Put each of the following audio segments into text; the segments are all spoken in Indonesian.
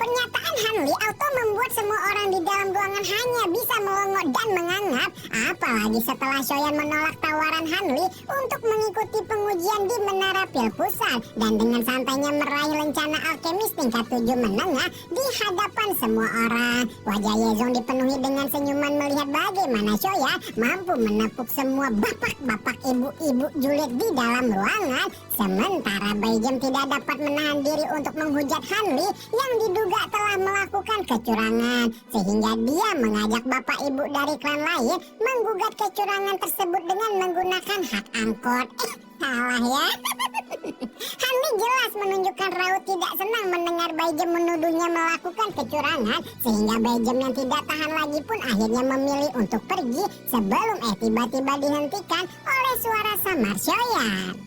Pernyataan Hanli Auto membuat semua orang di dalam ruangan hanya bisa melongo dan mengangap. Apalagi setelah Soyan menolak tawaran Hanli untuk mengikuti pengujian di Menara Pil Pusat dan dengan santainya meraih lencana alkemis tingkat 7 menengah di hadapan semua orang. Wajah Yezong dipenuhi dengan senyuman melihat bagaimana Soyan mampu menepuk semua bapak-bapak ibu-ibu julid di dalam ruangan. Sementara Baijem tidak dapat menahan diri untuk menghujat Hanli yang diduga telah melakukan kecurangan, sehingga dia mengajak bapak ibu dari klan lain menggugat kecurangan tersebut dengan menggunakan hak angkot. Salah ya. Hanli jelas menunjukkan raut tidak senang mendengar Baijem menuduhnya melakukan kecurangan, sehingga Baijem yang tidak tahan lagi pun akhirnya memilih untuk pergi sebelum tiba-tiba dihentikan oleh suara samar Soyan.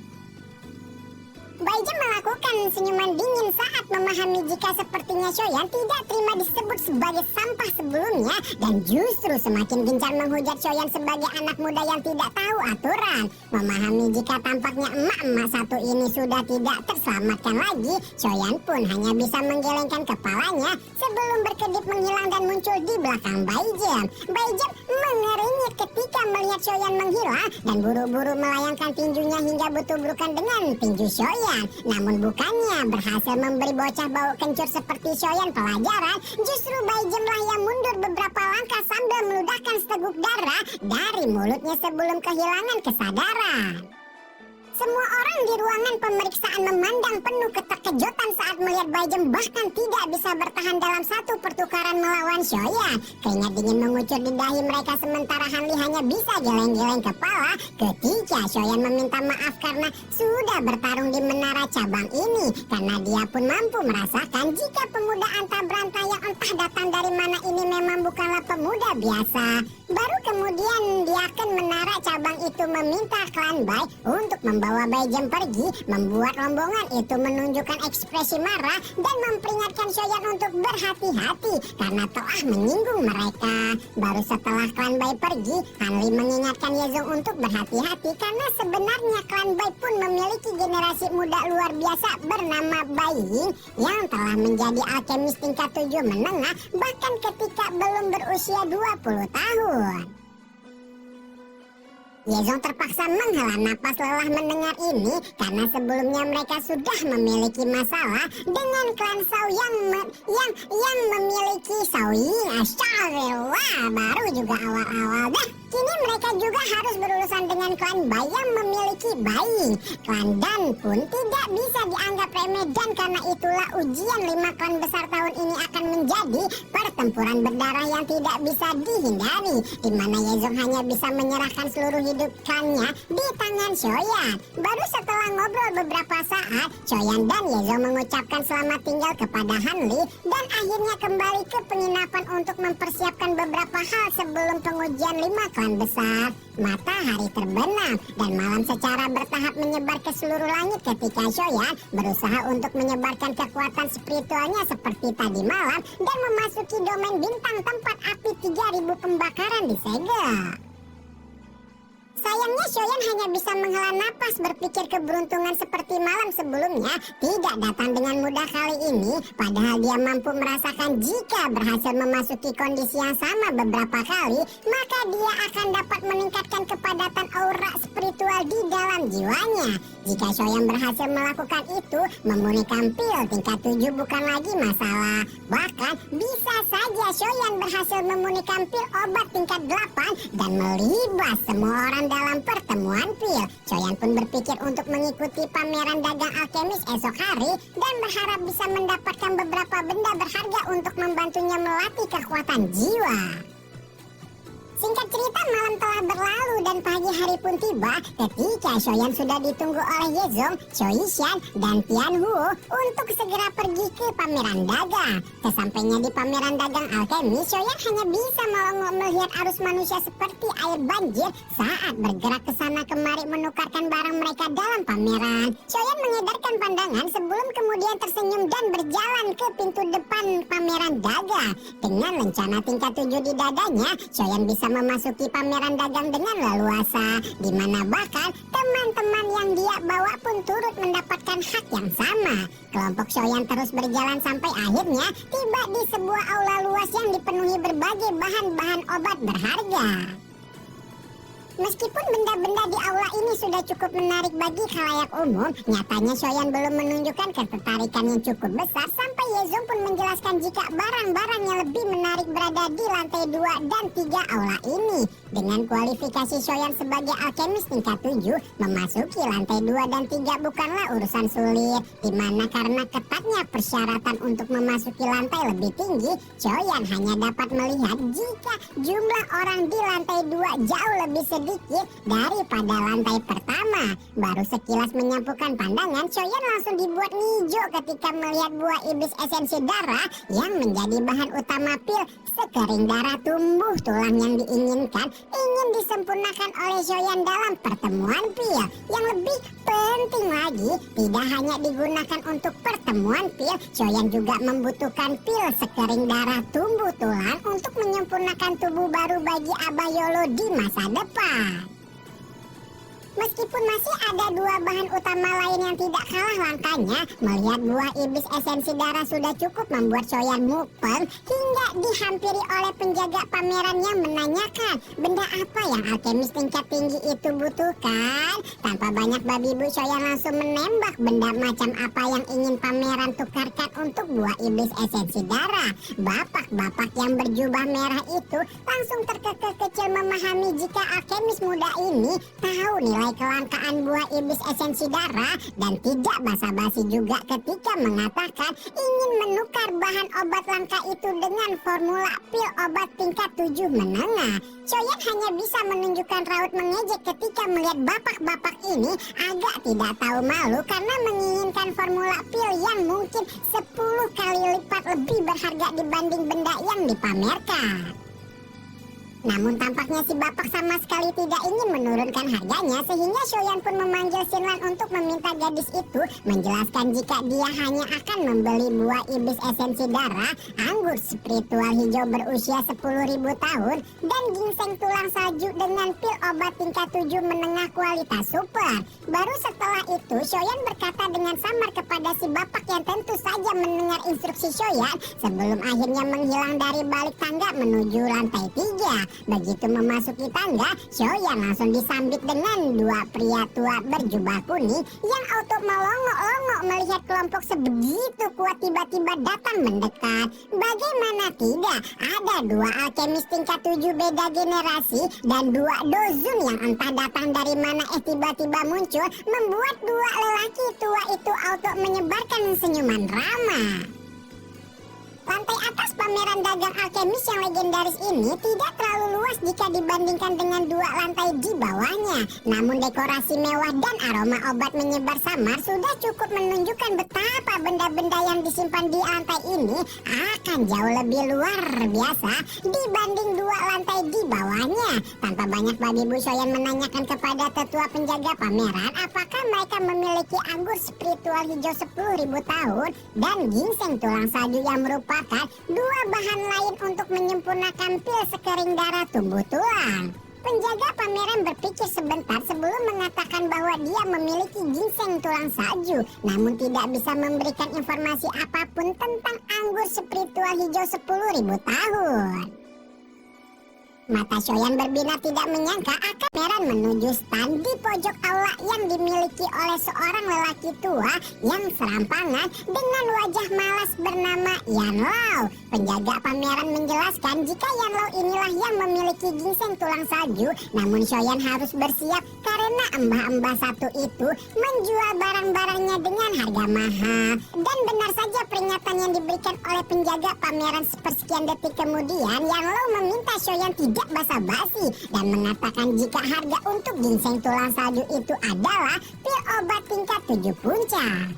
Baijem melakukan senyuman dingin saat memahami jika sepertinya Soyan tidak terima disebut sebagai sampah sebelumnya dan justru semakin gencar menghujat Soyan sebagai anak muda yang tidak tahu aturan. Memahami jika tampaknya emak-emak satu ini sudah tidak terselamatkan lagi, Soyan pun hanya bisa menggelengkan kepalanya sebelum berkedip menghilang dan muncul di belakang Baijem. Baijem mengeringit ketika melihat Soyan menghilang dan buru-buru melayangkan tinjunya hingga bertubrukan dengan tinju Soyan. Namun bukannya berhasil memberi bocah bau kencur seperti Soyan pelajaran, justru Baijem lah yang mundur beberapa langkah sambil meludahkan seteguk darah dari mulutnya sebelum kehilangan kesadaran. Semua orang di ruangan pemeriksaan memandang penuh keterkejutan saat melihat Baijem bahkan tidak bisa bertahan dalam satu pertukaran melawan Soyan. Keringat dingin mengucur di dahi mereka sementara Hanli hanya bisa geleng-geleng kepala ketika Soyan meminta maaf karena sudah bertarung di menara cabang ini, karena dia pun mampu merasakan jika pemuda antah berantah yang entah datang dari mana ini memang bukanlah pemuda biasa. Baru kemudian dia akan menara cabang itu meminta klan Bai untuk membawa Baijem pergi, membuat rombongan itu menunjukkan ekspresi marah dan memperingatkan Soyan untuk berhati-hati karena telah menyinggung mereka. Baru setelah klan Bai pergi, Hanli mengingatkan Yezong untuk berhati-hati karena sebenarnya klan Bai pun memiliki generasi muda luar biasa bernama Bai Ying yang telah menjadi alkemis tingkat 7 menengah bahkan ketika belum berusia 20 tahun. Yezong terpaksa menghela napas lelah mendengar ini karena sebelumnya mereka sudah memiliki masalah dengan klan Shao yang memiliki Shao Ying. Astagfirullah, baru juga awal-awal dah. Kini mereka juga harus berurusan dengan klan Bai yang memiliki Bai Ying. Klan Dan pun tidak bisa dianggap remeh dan karena itulah ujian 5 klan besar tahun ini akan menjadi pertempuran berdarah yang tidak bisa dihindari, di mana Yezong hanya bisa menyerahkan seluruh hidup klannya di tangan Soyan. Baru setelah ngobrol beberapa saat, Soyan dan Yezong mengucapkan selamat tinggal kepada Hanli dan akhirnya kembali ke penginapan untuk mempersiapkan beberapa hal sebelum pengujian 5 klan besar. Matahari terbenam dan malam secara bertahap menyebar ke seluruh langit ketika Soyan berusaha untuk menyebarkan kekuatan spiritualnya seperti tadi malam dan memasuki domain bintang tempat api 3000 pembakaran disegel. Sayangnya Soyan hanya bisa menghela napas berpikir keberuntungan seperti malam sebelumnya tidak datang dengan mudah kali ini, padahal dia mampu merasakan jika berhasil memasuki kondisi yang sama beberapa kali, maka dia akan dapat meningkatkan kepadatan aura spiritual di dalam jiwanya. Jika Soyan berhasil melakukan itu, memurnikan pil tingkat 7 bukan lagi masalah. Bahkan bisa saja Soyan berhasil memurnikan pil obat tingkat 8 dan melibas semua orang dalam pertemuan pil. Soyan pun berpikir untuk mengikuti pameran dagang alkemis esok hari dan berharap bisa mendapatkan beberapa benda berharga untuk membantunya melatih kekuatan jiwa. Singkat cerita, malam telah berlalu dan pagi hari pun tiba ketika Soyan sudah ditunggu oleh Yezong, Soishan, dan Tianhuo untuk segera pergi ke pameran dagang. Sesampainya di pameran dagang alkemis, Soyan hanya bisa melongo melihat arus manusia seperti air banjir saat bergerak ke sana kemari menukarkan barang mereka dalam pameran. Soyan mengedarkan pandangan sebelum kemudian tersenyum dan berjalan ke pintu depan pameran dagang. Dengan lencana tingkat 7 di dadanya, Soyan bisa memasuki pameran dagang dengan leluasa, di mana bahkan teman-teman yang dia bawa pun turut mendapatkan hak yang sama. Kelompok Shoyan terus berjalan sampai akhirnya tiba di sebuah aula luas yang dipenuhi berbagai bahan-bahan obat berharga. Meskipun benda-benda di aula ini sudah cukup menarik bagi khalayak umum, nyatanya Shoyan belum menunjukkan ketertarikan yang cukup besar sampai Yezong pun menjelaskan jika barang-barang yang lebih menarik berada di lantai 2 dan 3 aula ini. Dengan kualifikasi Shoyan sebagai alkemis tingkat 7, memasuki lantai 2 dan 3 bukanlah urusan sulit, dimana karena ketatnya persyaratan untuk memasuki lantai lebih tinggi, Shoyan hanya dapat melihat jika jumlah orang di lantai 2 jauh lebih sedikit daripada lantai pertama. Baru sekilas menyampukan pandangan, Shoyan langsung dibuat ngijo ketika melihat buah iblis esensi darah yang menjadi bahan utama pil sekering darah tumbuh tulang yang diinginkan ingin disempurnakan oleh Shoyan dalam pertemuan pil. Yang lebih penting lagi, tidak hanya digunakan untuk pertemuan pil, Shoyan juga membutuhkan pil sekering darah tumbuh tulang untuk menyempurnakan tubuh baru bagi Abah Yolo di masa depan. Meskipun masih ada dua bahan utama lain yang tidak kalah langkanya, melihat buah iblis esensi darah sudah cukup membuat Shoyan mupeng hingga dihampiri oleh penjaga pameran yang menanyakan benda apa yang alkemis tingkat tinggi itu butuhkan. Tanpa banyak babi bu, Shoyan langsung menembak benda macam apa yang ingin pameran tukarkan untuk buah iblis esensi darah. Bapak-bapak yang berjubah merah itu langsung terkekeh-kecil memahami jika alkemis muda ini tahu nilai kelangkaan buah iblis esensi darah dan tidak basa-basi juga ketika mengatakan ingin menukar bahan obat langka itu dengan formula pil obat tingkat 7 menengah. Shoyan hanya bisa menunjukkan raut mengejek ketika melihat bapak-bapak ini agak tidak tahu malu karena menginginkan formula pil yang mungkin 10 kali lipat lebih berharga dibanding benda yang dipamerkan. Namun tampaknya si bapak sama sekali tidak ingin menurunkan harganya, sehingga Shoyan pun memanggil Shinlan untuk meminta gadis itu menjelaskan jika dia hanya akan membeli buah iblis esensi darah, anggur spiritual hijau berusia 10.000 tahun, dan ginseng tulang salju dengan pil obat tingkat 7 menengah kualitas super. Baru setelah itu Shoyan berkata dengan samar kepada si bapak yang tentu saja mendengar instruksi Shoyan sebelum akhirnya menghilang dari balik tangga menuju lantai 3. Begitu memasuki tangga, Shoyan langsung disambit dengan dua pria tua berjubah kuning yang auto melongo-longo melihat kelompok sebegitu kuat tiba-tiba datang mendekat. Bagaimana tidak, ada dua alkemis tingkat 7 beda generasi dan dua dozun yang entah datang dari mana tiba-tiba muncul, membuat dua lelaki tua itu auto menyebarkan senyuman ramah. Lantai atas pameran dagang alkemis yang legendaris ini tidak terlalu luas jika dibandingkan dengan dua lantai di bawahnya. Namun dekorasi mewah dan aroma obat menyebar samar sudah cukup menunjukkan betapa benda-benda yang disimpan di lantai ini akan jauh lebih luar biasa dibanding dua lantai di bawahnya. Tanpa banyak babi bu, Shoyan menanyakan kepada tetua penjaga pameran apakah mereka memiliki anggur spiritual hijau 10.000 tahun dan ginseng tulang salju yang merupakan dua bahan lain untuk menyempurnakan pil sekering darah tumbuh tulang. Penjaga pameran berpikir sebentar sebelum mengatakan bahwa dia memiliki ginseng tulang salju, namun tidak bisa memberikan informasi apapun tentang anggur spiritual hijau 10.000 tahun. Mata Shoyan berbinar tidak menyangka akan pameran menuju stand di pojok aula yang dimiliki oleh seorang lelaki tua yang serampangan dengan wajah malas bernama Yan Lao. Penjaga pameran menjelaskan jika Yan Lao inilah yang memiliki ginseng tulang salju, namun Shoyan harus bersiap karena embah-embah satu itu menjual barang-barangnya dengan harga mahal. Dan benar saja peringatan yang diberikan oleh penjaga pameran sepersekian detik kemudian, Yan Lao meminta Shoyan tidak basa-basi dan mengatakan jika harga untuk ginseng tulang salju itu adalah pil obat tingkat 7 puncak.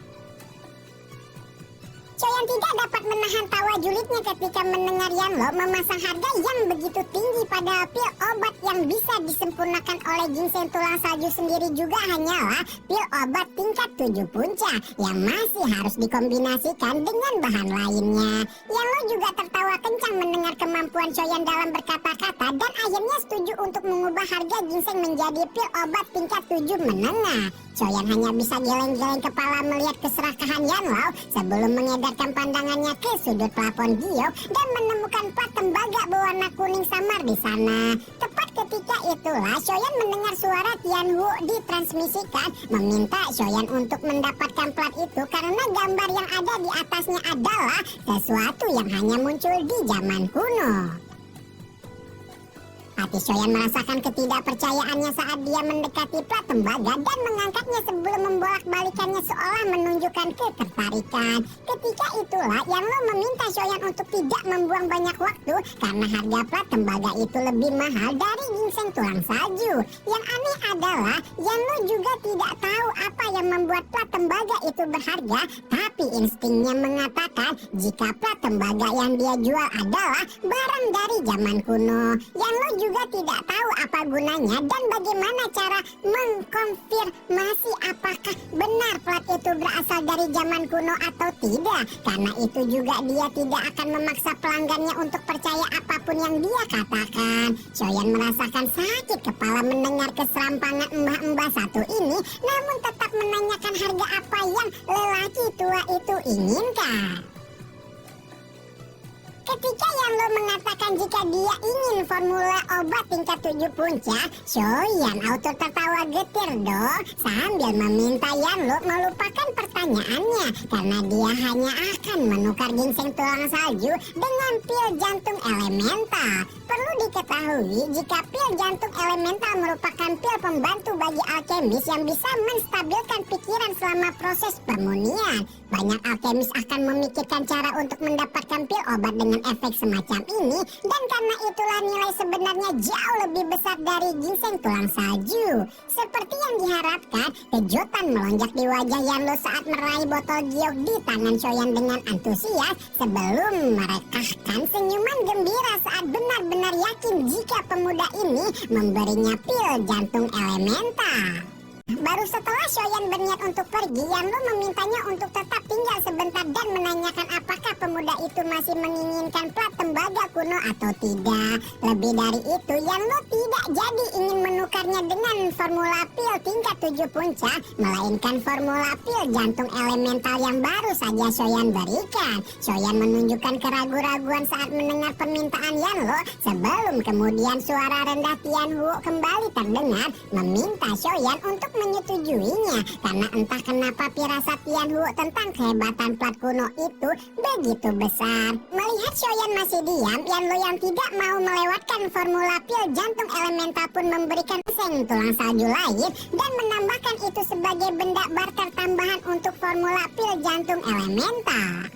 Shoyan tidak dapat menahan tawa julidnya ketika mendengar Yan Lao memasang harga yang begitu tinggi pada pil obat yang bisa disempurnakan oleh ginseng tulang salju sendiri juga hanyalah pil obat tingkat 7 puncak yang masih harus dikombinasikan dengan bahan lainnya. Yan Lao juga tertawa kencang mendengar kemampuan Soyan dalam berkata-kata dan akhirnya setuju untuk mengubah harga ginseng menjadi pil obat tingkat 7 menengah. Soyan hanya bisa geleng-geleng kepala melihat keserakahan Yanlao sebelum mengedarkan pandangannya ke sudut plafon giok dan menemukan plat tembaga berwarna kuning samar di sana. Tepat ketika itulah Soyan mendengar suara Tianwu ditransmisikan meminta Soyan untuk mendapatkan plat itu karena gambar yang ada di atasnya adalah sesuatu yang hanya muncul di zaman kuno. Hati Soyan merasakan ketidakpercayaannya saat dia mendekati plat tembaga dan mengangkatnya sebelum membolak-balikannya seolah menunjukkan ketertarikan. Ketika itulah Yanlo meminta Soyan untuk tidak membuang banyak waktu karena harga plat tembaga itu lebih mahal dari ginseng tulang salju. Yang aneh adalah Yanlo juga tidak tahu apa yang membuat plat tembaga itu berharga, tapi instingnya mengatakan jika plat tembaga yang dia jual adalah barang dari zaman kuno. Yanlo juga tidak tahu apa gunanya dan bagaimana cara mengkonfirmasi apakah benar plat itu berasal dari zaman kuno atau tidak. Karena itu juga dia tidak akan memaksa pelanggannya untuk percaya apapun yang dia katakan. Soyan merasakan sakit kepala mendengar keserampangan mbah-mbah satu ini, namun tetap menanyakan harga apa yang lelaki tua itu inginkan. Ketika Yanlo mengatakan jika dia ingin formula obat tingkat 7 puncak, Soyan auto tertawa getir dong sambil meminta Yanlo melupakan pertanyaannya karena dia hanya akan menukar ginseng tulang salju dengan pil jantung elemental. Perlu diketahui jika pil jantung elemental merupakan pil pembantu bagi alkemis yang bisa menstabilkan pikiran selama proses permunian. Banyak alkemis akan memikirkan cara untuk mendapatkan pil obat dengan efek semacam ini, dan karena itulah nilai sebenarnya jauh lebih besar dari ginseng tulang salju. Seperti yang diharapkan, kejutan melonjak di wajah Yanlo saat meraih botol giok di tangan Soyan dengan antusias sebelum merekahkan senyuman gembira saat benar-benar yakin jika pemuda ini memberinya pil jantung elemental. Baru setelah Soyan berniat untuk pergi, Yanlo memintanya untuk tetap tinggal sebentar dan menanyakan apakah pemuda itu masih menginginkan plat tembaga kuno atau tidak. Lebih dari itu, Yanlo tidak jadi ingin menukarnya dengan formula pil tingkat 7 puncak, melainkan formula pil jantung elemental yang baru saja Soyan berikan. Soyan menunjukkan keraguan-raguan saat mendengar permintaan Yanlo sebelum kemudian suara rendah Tianwu kembali terdengar meminta Soyan untuk menyetujuinya karena entah kenapa firasat Tianwu tentang kehebatan plat kuno itu begitu besar. Melihat Soyan masih diam, Yanlo yang tidak mau melewatkan formula pil jantung elemental pun memberikan ginseng tulang salju lain dan menambahkan itu sebagai benda barter tambahan untuk formula pil jantung elemental.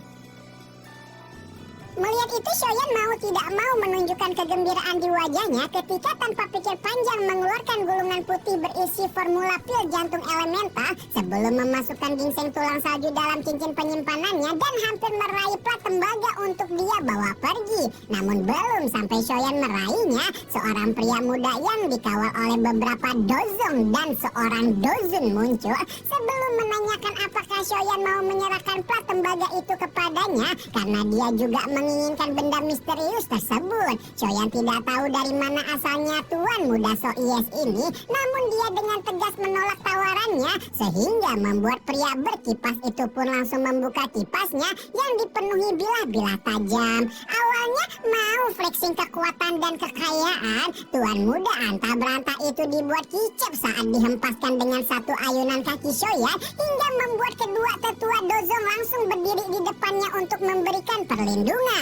Melihat itu Soyan mau tidak mau menunjukkan kegembiraan di wajahnya ketika tanpa pikir panjang mengeluarkan gulungan putih berisi formula pil jantung elemental sebelum memasukkan ginseng tulang salju dalam cincin penyimpanannya dan hampir meraih plat tembaga untuk dia bawa pergi. Namun belum sampai Soyan meraihnya, seorang pria muda yang dikawal oleh beberapa dozong dan seorang dozun muncul sebelum menanyakan apakah Soyan mau menyerahkan plat tembaga itu kepadanya karena dia juga menginginkan benda misterius tersebut. Soyan tidak tahu dari mana asalnya tuan muda Soiyes ini, namun dia dengan tegas menolak tawarannya sehingga membuat pria berkipas itu pun langsung membuka kipasnya yang dipenuhi bilah-bilah tajam. Awalnya mau flexing kekuatan dan kekayaan, tuan muda antah berantah itu dibuat kicap saat dihempaskan dengan satu ayunan kaki Soyan hingga membuat kedua tetua dozong langsung berdiri di depannya untuk memberikan perlindungan.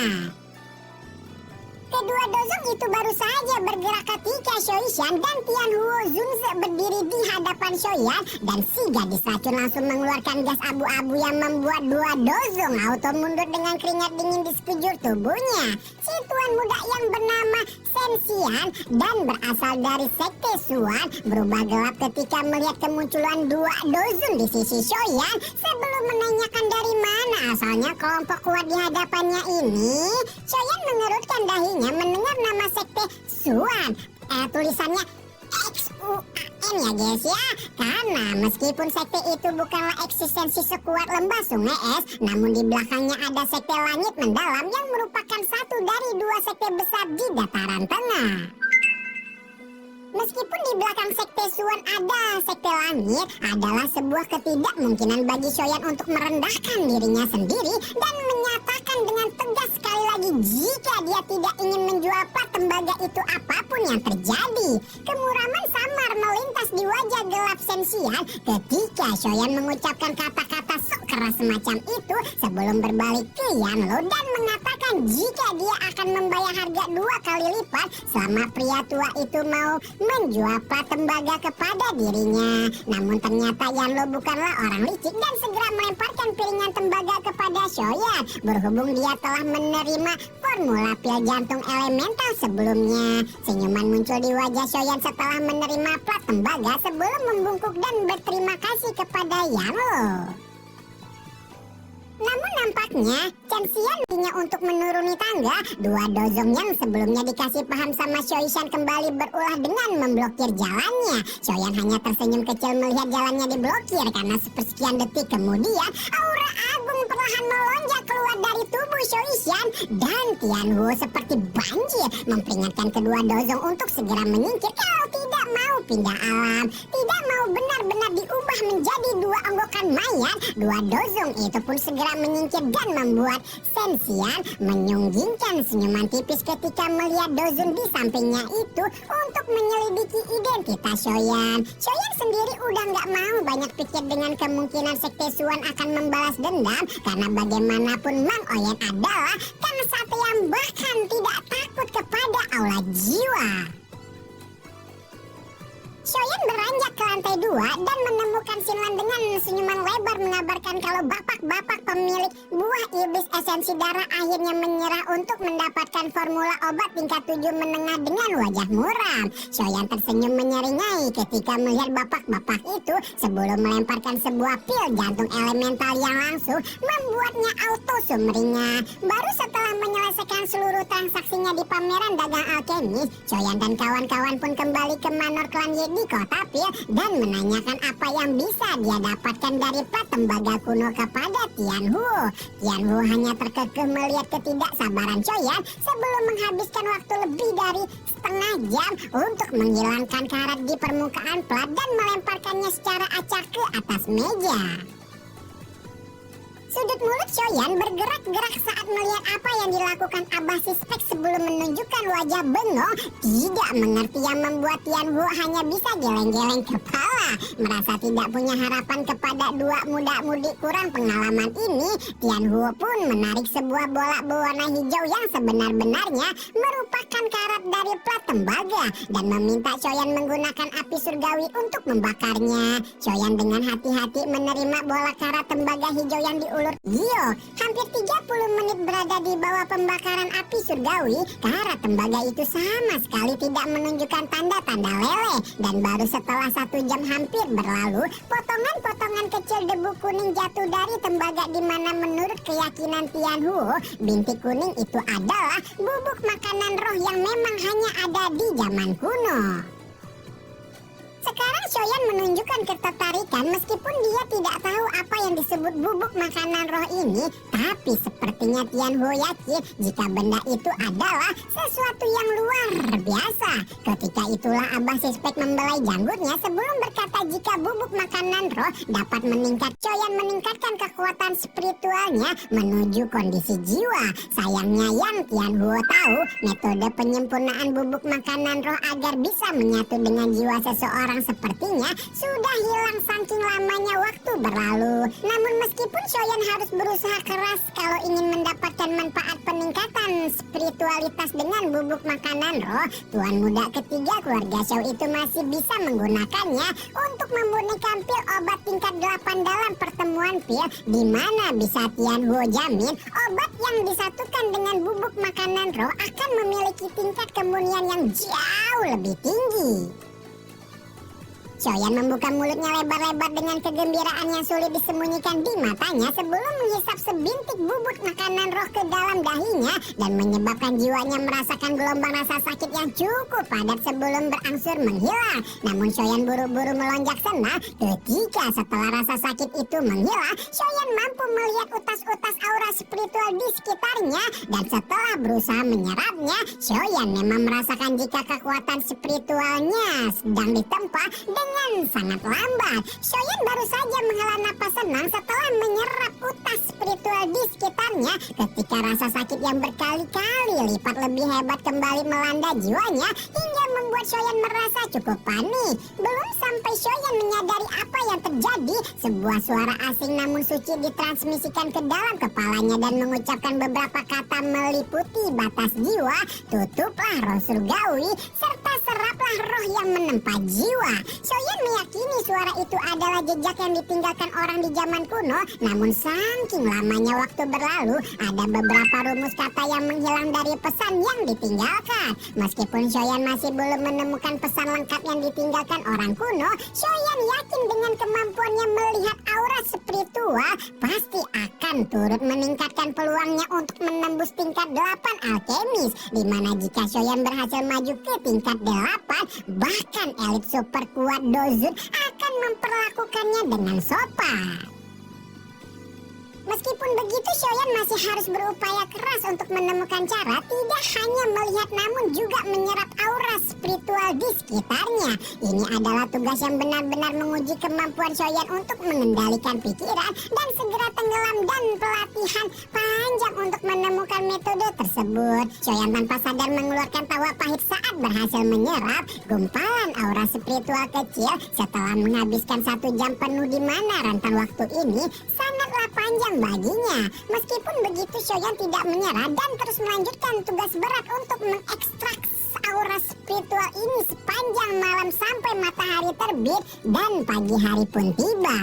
Kedua dozong itu baru saja bergerak ketika Soishan dan Tianwu Zunze berdiri di hadapan Soyan dan si gadis racun langsung mengeluarkan gas abu-abu yang membuat dua dozong auto mundur dengan keringat dingin di sekujur tubuhnya. Si tuan muda yang bernama Shen Xian dan berasal dari sekte Suan berubah gelap ketika melihat kemunculan dua dozong di sisi Soyan sebelum menanyakan dari mana asalnya kelompok kuat di hadapannya ini. Soyan mengerutkan dahinya mendengar nama sekte Suan. Tulisannya XUAN PTN ya guys ya. Karena meskipun sekte itu bukanlah eksistensi sekuat lembah sungai es, namun di belakangnya ada sekte langit mendalam yang merupakan satu dari dua sekte besar di dataran tengah. Meskipun di belakang sekte Suan ada sekte langit, adalah sebuah ketidakmungkinan bagi Shoyan untuk merendahkan dirinya sendiri dan menyatakan dengan tegas sekali lagi jika dia tidak ingin menjual plat tembaga itu apapun yang terjadi. Kemuraman samar melintas di wajah gelap Sensian ketika Shoyan mengucapkan kata-kata sok keras semacam itu sebelum berbalik ke Yanlo dan mengatakan jika dia akan membayar harga 2 kali lipat selama pria tua itu mau menjual plat tembaga kepada dirinya. Namun ternyata Yanlo bukanlah orang licik dan segera melemparkan piringan tembaga kepada Shoyan. Berhubung dia telah menerima formula pil jantung elemental sebelumnya. Senyuman muncul di wajah Shoyan setelah menerima plat tembaga sebelum membungkuk dan berterima kasih kepada Yanlo. Namun nampaknya Sensian punya untuk menuruni tangga. Dua dozong yang sebelumnya dikasih paham sama Shoishan kembali berulah dengan memblokir jalannya. Shoyan hanya tersenyum kecil melihat jalannya diblokir karena sepersekian detik kemudian aura agung perlahan melonjak keluar dari tubuh Shoishan dan Tianhuo seperti banjir memperingatkan kedua dozong untuk segera menyingkir kalau tidak mau pindah alam, tidak mau benar-benar diubah menjadi dua onggokan mayat. Dua dozong itu pun segera menyingkir dan membuat Sensian menyunggingkan senyuman tipis ketika melihat dozon di sampingnya itu untuk menyelidiki identitas Shoyan. Shoyan sendiri udah nggak mau banyak pikir dengan kemungkinan sekte Suan akan membalas dendam karena bagaimanapun Mang Oyen adalah kang sate yang bahkan tidak takut kepada aula jiwa. Shoyan beranjak ke lantai 2 dan menemukan Xinlan dengan senyuman lebar mengabarkan kalau bapak-bapak pemilik buah iblis esensi darah akhirnya menyerah untuk mendapatkan formula obat tingkat 7 menengah dengan wajah muram. Shoyan tersenyum menyeringai ketika melihat bapak-bapak itu sebelum melemparkan sebuah pil jantung elemental yang langsung membuatnya auto sumringah. Baru setelah menyelesaikan seluruh transaksinya di pameran dagang alkemis, Shoyan dan kawan-kawan pun kembali ke Manor Klan Yi di kota Pil dan menanyakan apa yang bisa dia dapatkan dari plat tembaga kuno kepada Tianhuo. Tianhuo hanya terkekeh melihat ketidaksabaran Shoyan sebelum menghabiskan waktu lebih dari setengah jam untuk menghilangkan karat di permukaan plat dan melemparkannya secara acak ke atas meja. Sudut mulut Shoyan bergerak-gerak saat melihat apa yang dilakukan Abah Sispek sebelum menunjukkan wajah bengong tidak mengerti yang membuat Tianhuo hanya bisa geleng-geleng kepala. Merasa tidak punya harapan kepada dua muda-mudi kurang pengalaman ini, Tianhuo pun menarik sebuah bola berwarna hijau yang sebenar-benarnya merupakan karat dari plat tembaga dan meminta Shoyan menggunakan api surgawi untuk membakarnya. Shoyan dengan hati-hati menerima bola karat tembaga hijau yang diulur Gio. Hampir 30 menit berada di bawah pembakaran api surgawi, karat tembaga itu sama sekali tidak menunjukkan tanda-tanda leleh. Dan baru setelah 1 jam hampir berlalu, potongan-potongan kecil debu kuning jatuh dari tembaga di mana menurut keyakinan Tianhuo, bintik kuning itu adalah bubuk makanan roh yang memang hanya ada di zaman kuno. Sekarang Shoyan menunjukkan ketertarikan meskipun dia tidak tahu apa yang disebut bubuk makanan roh ini, tapi sepertinya Tianhuo yakin jika benda itu adalah sesuatu yang luar biasa. Ketika itulah Abah Sispek membelai janggutnya sebelum berkata jika bubuk makanan roh dapat meningkat, Shoyan meningkatkan kekuatan spiritualnya menuju kondisi jiwa. Sayangnya yang Tianhuo tahu, metode penyempurnaan bubuk makanan roh agar bisa menyatu dengan jiwa seseorang sepertinya sudah hilang saking lamanya waktu berlalu. Namun meskipun Shoyan harus berusaha keras kalau ingin mendapatkan manfaat peningkatan spiritualitas dengan bubuk makanan roh, tuan muda ketiga keluarga Shou itu masih bisa menggunakannya untuk memurnikan pil obat tingkat 8 dalam pertemuan pil, di mana bisa Tianhuo jamin obat yang disatukan dengan bubuk makanan roh akan memiliki tingkat kemurnian yang jauh lebih tinggi. Shoyan membuka mulutnya lebar-lebar dengan kegembiraan yang sulit disembunyikan di matanya sebelum menghisap sebintik bubut makanan roh ke dalam dahinya dan menyebabkan jiwanya merasakan gelombang rasa sakit yang cukup padat sebelum berangsur menghilang. Namun Shoyan buru-buru melonjak senang ketika setelah rasa sakit itu menghilang, Shoyan mampu melihat utas-utas aura spiritual di sekitarnya dan setelah berusaha menyerapnya, Shoyan memang merasakan jika kekuatan spiritualnya sedang ditempa dengan sangat lambat. Shoyan baru saja menghela napas senang setelah menyerap utas spiritual di sekitarnya ketika rasa sakit yang berkali-kali lipat lebih hebat kembali melanda jiwanya hingga membuat Shoyan merasa cukup panik. Belum sampai Shoyan menyadari apa yang terjadi, sebuah suara asing namun suci ditransmisikan ke dalam kepalanya dan mengucapkan beberapa kata meliputi batas jiwa, tutuplah roh surgawi, serta seraplah roh yang menempa jiwa. Shoyan meyakini suara itu adalah jejak yang ditinggalkan orang di zaman kuno, namun saking lamanya waktu berlalu, ada beberapa rumus kata yang menghilang dari pesan yang ditinggalkan. Meskipun Shoyan masih belum menemukan pesan lengkap yang ditinggalkan orang kuno, Shoyan yakin dengan kemampuannya melihat aura spiritual pasti akan turut meningkatkan peluangnya untuk menembus tingkat 8 alkemis, di mana jika Shoyan berhasil maju ke tingkat 8, bahkan elit super kuat Dozun akan memperlakukannya dengan sopan. Meskipun begitu, Shoyan masih harus berupaya keras untuk menemukan cara tidak hanya melihat namun juga menyerap aura spiritual di sekitarnya. Ini adalah tugas yang benar-benar menguji kemampuan Shoyan untuk mengendalikan pikiran dan segera tenggelam dan pelatihan panjang untuk menemukan metode tersebut. Shoyan tanpa sadar mengeluarkan tawa pahit saat berhasil menyerap gumpalan aura spiritual kecil setelah menghabiskan 1 jam penuh di mana rentan waktu ini sangatlah panjang baginya. Meskipun begitu, Shoyan tidak menyerah dan terus melanjutkan tugas berat untuk mengekstrak aura spiritual ini sepanjang malam sampai matahari terbit dan pagi hari pun tiba.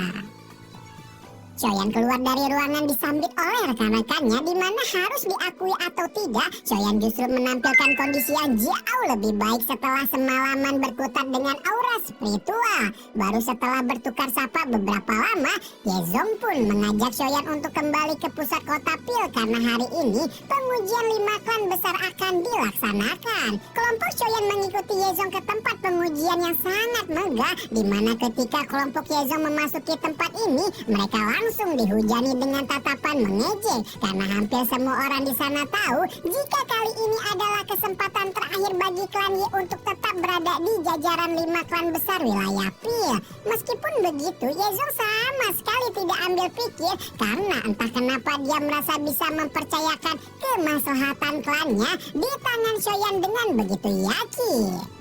Shoyan keluar dari ruangan disambit oleh rekan-rekannya, di mana harus diakui atau tidak, Shoyan justru menampilkan kondisi yang jauh lebih baik setelah semalaman berkutat dengan aura spiritual. Baru setelah bertukar sapa beberapa lama, Yezong pun mengajak Shoyan untuk kembali ke pusat kota Pil karena hari ini pengujian 5 klan besar akan dilaksanakan. Kelompok Shoyan mengikuti Yezong ke tempat pengujian yang sangat megah, di mana ketika kelompok Yezong memasuki tempat ini, mereka langsung dihujani dengan tatapan mengejek karena hampir semua orang di sana tahu jika kali ini adalah kesempatan terakhir bagi klan Yi untuk tetap berada di jajaran 5 klan besar wilayah Pil. Meskipun begitu, Yezong sama sekali tidak ambil pikir karena entah kenapa dia merasa bisa mempercayakan kemaslahatan klannya di tangan Shoyan dengan begitu yakin.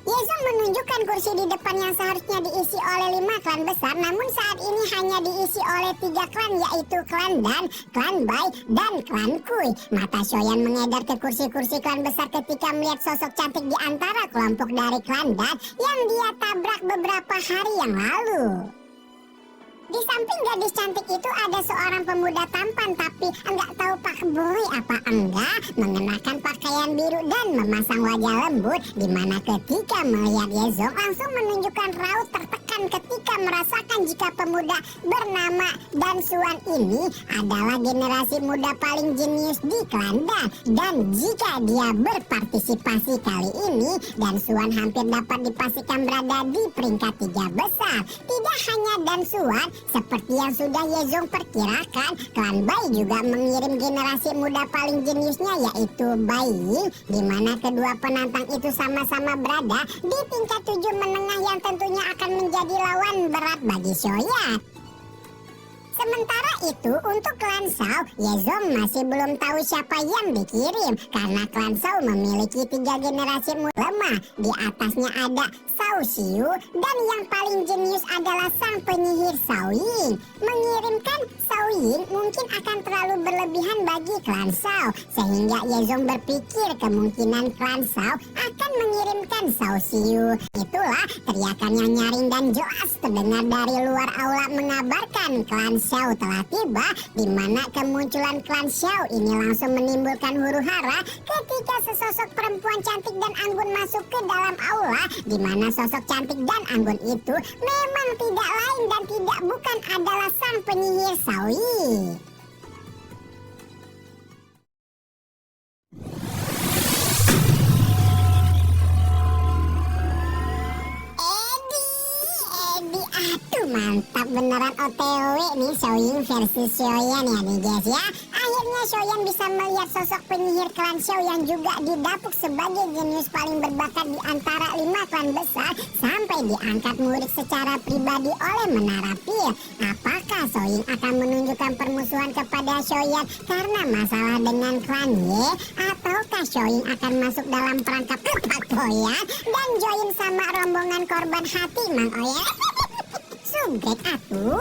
Yezong menunjukkan kursi di depan yang seharusnya diisi oleh 5 klan besar, namun saat ini hanya diisi oleh 3 klan, yaitu klan Dan, klan Bai, dan klan Kui. Mata Shoyan mengedar ke kursi-kursi klan besar ketika melihat sosok cantik di antara kelompok dari klan Dan yang dia tabrak beberapa hari yang lalu. Di samping gadis cantik itu ada seorang pemuda tampan tapi enggak tahu Pak Boy apa enggak mengenakan pakaian biru dan memasang wajah lembut, di mana ketika melihat Yezong langsung menunjukkan raut tertekan ketika merasakan jika pemuda bernama Dan Suan ini adalah generasi muda paling jenius di klan dan jika dia berpartisipasi kali ini, Dan Suan hampir dapat dipastikan berada di peringkat 3 besar. Tidak hanya Dan Suan, seperti yang sudah Yezong perkirakan, klan Bai juga mengirim generasi muda paling jeniusnya, yaitu Bai Ying, di mana kedua penantang itu sama-sama berada di tingkat 7 menengah yang tentunya akan menjadi lawan berat bagi Shoyan. Sementara itu untuk klan Shao, Yezong masih belum tahu siapa yang dikirim karena klan Shao memiliki 3 generasi muda lemah. Di atasnya ada Shao Xiu dan yang paling jenius adalah sang penyihir Shao Ying. Mengirimkan Shao Xiaoying mungkin akan terlalu berlebihan bagi klan Shao, sehingga Yezong berpikir kemungkinan klan Shao akan mengirimkan Shao Xiu. Itulah teriakan yang nyaring dan jelas terdengar dari luar aula mengabarkan klan Shao telah tiba, di mana kemunculan klan Shao ini langsung menimbulkan huru-hara ketika sesosok perempuan cantik dan anggun masuk ke dalam aula, di mana sosok cantik dan anggun itu memang tidak lain dan tidak bukan adalah sang penyihir Xiaoyi. Aduh mantap beneran OTW nih Xiaoying versus Xiaoyan ya nih guys ya. Akhirnya Xiaoyan bisa melihat sosok penyihir klan Shao yang juga didapuk sebagai jenius paling berbakat di antara 5 klan besar sampai diangkat murid secara pribadi oleh Menara Pir. Apakah Xiaoying akan menunjukkan permusuhan kepada Xiaoyan karena masalah dengan klan Ye? Ataukah Xiaoying akan masuk dalam perangkap Pak Oyan dan join sama rombongan korban hati Mang Oyen? Subrek atuh.